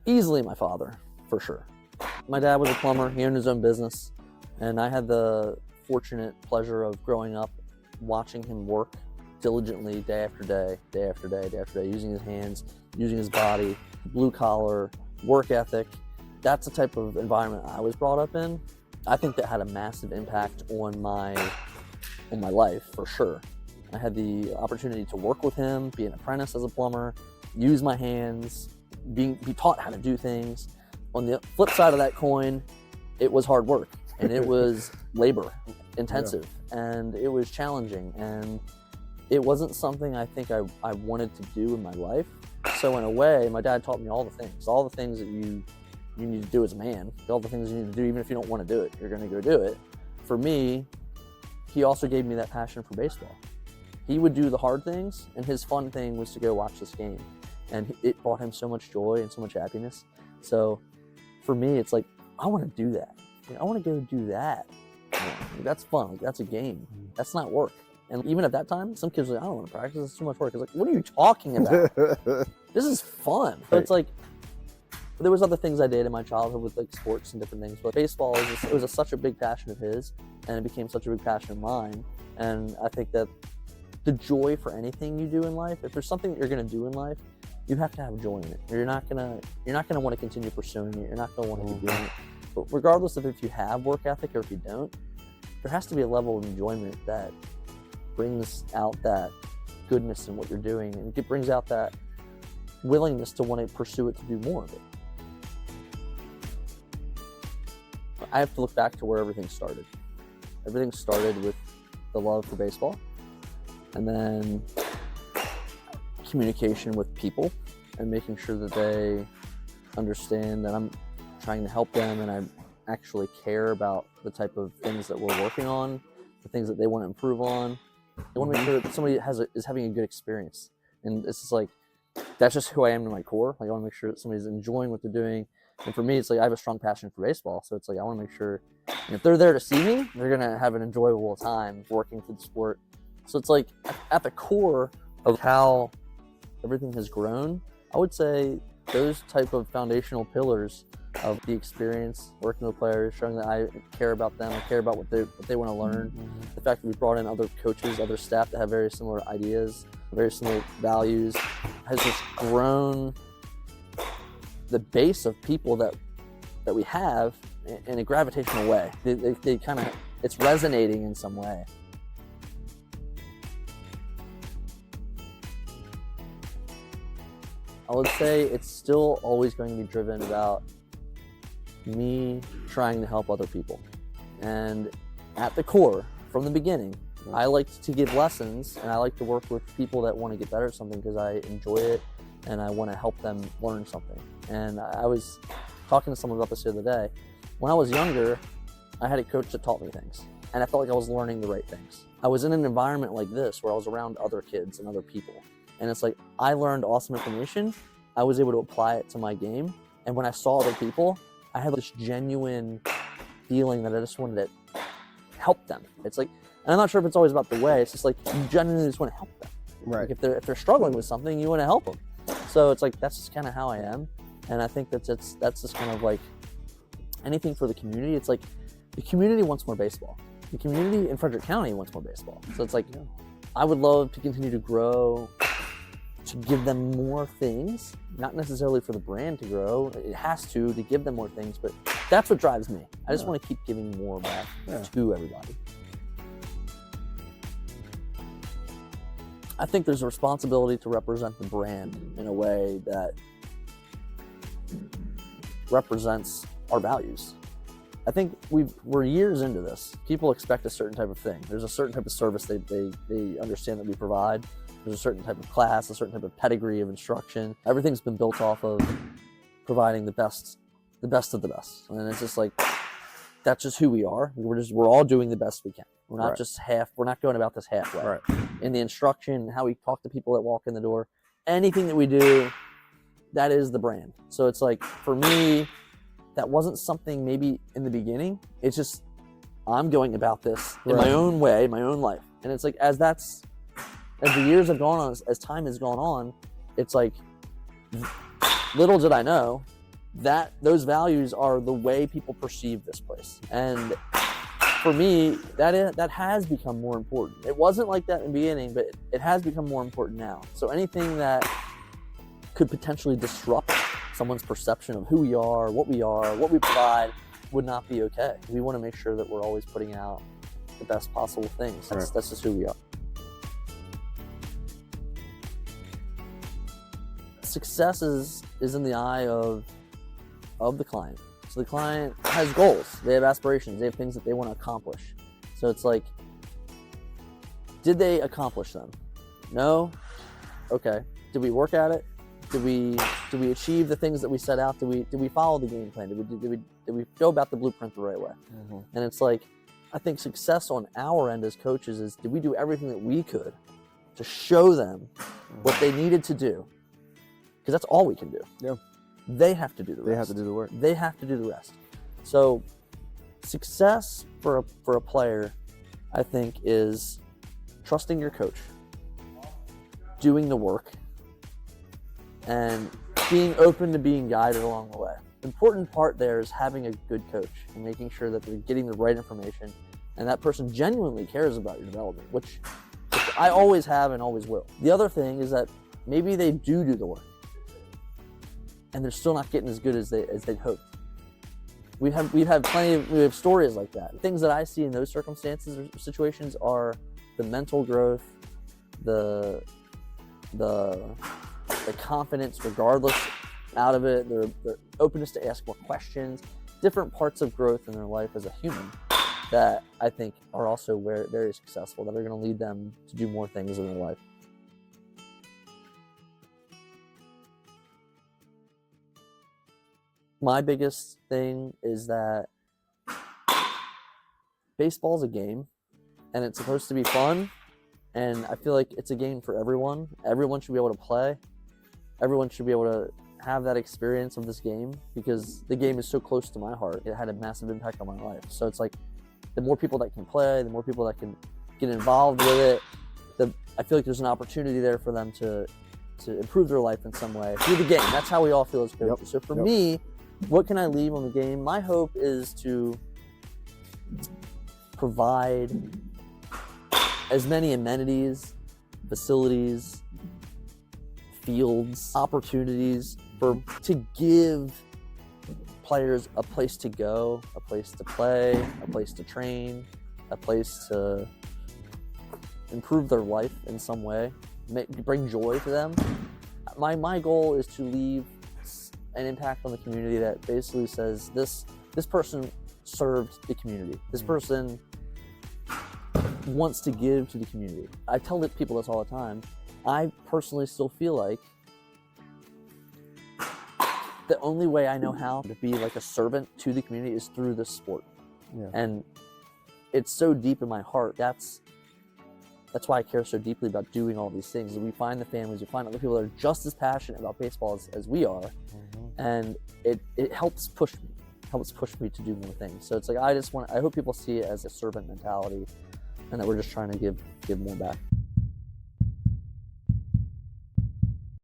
Easily my father, for sure. My dad was a plumber. He owned his own business. And I had the fortunate pleasure of growing up watching him work diligently day after day, day after day, day after day, using his hands, using his body, blue collar, work ethic. That's the type of environment I was brought up in. I think that had a massive impact on my life, for sure. I had the opportunity to work with him, be an apprentice as a plumber, use my hands, be taught how to do things. On the flip side of that coin, it was hard work and it was labor intensive, and it was challenging, and it wasn't something I think I wanted to do in my life. So in a way, my dad taught me all the things that you need to do as a man, all the things you need to do, even if you don't want to do it, you're going to go do it. For me, he also gave me that passion for baseball. He would do the hard things, and his fun thing was to go watch this game. And it brought him so much joy and so much happiness. So for me, it's like, I want to do that. I want to go do that. That's fun. That's a game. That's not work. And even at that time, some kids were like, I don't want to practice. It's too much work. It's like, what are you talking about? This is fun. But it's like, there was other things I did in my childhood with like sports and different things. But baseball, it was such a big passion of his, and it became such a big passion of mine. And I think that the joy for anything you do in life, if there's something that you're going to do in life, you have to have joy in it. You're not gonna want to continue pursuing it. You're not gonna want to keep doing it. But regardless of if you have work ethic or if you don't, there has to be a level of enjoyment that brings out that goodness in what you're doing, and it brings out that willingness to want to pursue it, to do more of it. I have to look back to where everything started. Everything started with the love for baseball, and then communication with people and making sure that they understand that I'm trying to help them and I actually care about the type of things that we're working on, the things that they want to improve on. They want to make sure that somebody is having a good experience. And it's just like, that's just who I am in my core. Like, I want to make sure that somebody's enjoying what they're doing. And for me, it's like, I have a strong passion for baseball. So it's like, I want to make sure if they're there to see me, they're going to have an enjoyable time working for the sport. So it's like, at the core of how everything has grown, I would say those type of foundational pillars of the experience, working with players, showing that I care about them, I care about what they want to learn. The fact that we brought in other coaches, other staff that have very similar ideas, very similar values, has just grown the base of people that we have in a gravitational way. They kind of, it's resonating in some way. I would say it's still always going to be driven about me trying to help other people. And at the core, from the beginning, I like to give lessons, and I like to work with people that want to get better at something because I enjoy it and I want to help them learn something. And I was talking to someone about this the other day. When I was younger, I had a coach that taught me things, and I felt like I was learning the right things. I was in an environment like this where I was around other kids and other people. And it's like, I learned awesome information. I was able to apply it to my game. And when I saw other people, I had this genuine feeling that I just wanted to help them. It's like, and I'm not sure if it's always about the way, it's just like, you genuinely just want to help them. Right. Like if they're struggling with something, you want to help them. So it's like, that's just kind of how I am. And I think that's just kind of like anything for the community. It's like, the community wants more baseball. The community in Frederick County wants more baseball. So it's like, I would love to continue to grow, to give them more things, not necessarily for the brand to grow. It has to give them more things, but that's what drives me. I just want to keep giving more back to everybody. I think there's a responsibility to represent the brand in a way that represents our values. I think we're years into this. People expect a certain type of thing. There's a certain type of service they understand that we provide. There's a certain type of class, a certain type of pedigree of instruction. Everything's been built off of providing the best of the best. And it's just like, that's just who we are. We're all doing the best we can. We're not just we're not going about this halfway. Right. In the instruction, how we talk to people that walk in the door, anything that we do, that is the brand. So it's like, for me, that wasn't something maybe in the beginning. It's just, I'm going about this in my own way, my own life. And it's like, as the years have gone on, as time has gone on, it's like, little did I know, those values are the way people perceive this place. And for me, that has become more important. It wasn't like that in the beginning, but it has become more important now. So anything that could potentially disrupt someone's perception of who we are, what we provide, would not be okay. We want to make sure that we're always putting out the best possible things. That's just who we are. Success is in the eye of the client. So the client has goals, they have aspirations, they have things that they want to accomplish. So it's like, did they accomplish them? No? Okay. Did we work at it? Did we achieve the things that we set out? Did we follow the game plan? Did we go about the blueprint the right way? Mm-hmm. And it's like, I think success on our end as coaches is, did we do everything that we could to show them what they needed to do? Because that's all we can do. Yeah. They have to do the rest. They have to do the work. They have to do the rest. So success for a player, I think, is trusting your coach, doing the work, and being open to being guided along the way. The important part there is having a good coach and making sure that they're getting the right information and that person genuinely cares about your development, which I always have and always will. The other thing is that maybe they do the work and they're still not getting as good as they'd hoped. We have stories like that. Things that I see in those circumstances or situations are the mental growth, the confidence regardless out of it, their openness to ask more questions, different parts of growth in their life as a human that I think are also very successful, that are going to lead them to do more things in their life. My biggest thing is that baseball's a game and it's supposed to be fun, and I feel like it's a game for everyone. Everyone should be able to play. Everyone should be able to have that experience of this game because the game is so close to my heart. It had a massive impact on my life. So it's like, the more people that can play, the more people that can get involved with it, I feel like there's an opportunity there for them to improve their life in some way through the game. That's how we all feel as coaches. So for me, what can I leave on the game? My hope is to provide as many amenities, facilities, fields, opportunities to give players a place to go, a place to play, a place to train, a place to improve their life in some way, bring joy to them. My goal is to leave an impact on the community that basically says this person served the community. This person wants to give to the community. I tell people this all the time. I personally still feel like the only way I know how to be like a servant to the community is through this sport. Yeah. And it's so deep in my heart. That's why I care so deeply about doing all these things. We find the families, we find other people that are just as passionate about baseball as we are. Mm-hmm. And it helps push me to do more things. So it's like, I hope people see it as a servant mentality and that we're just trying to give more back.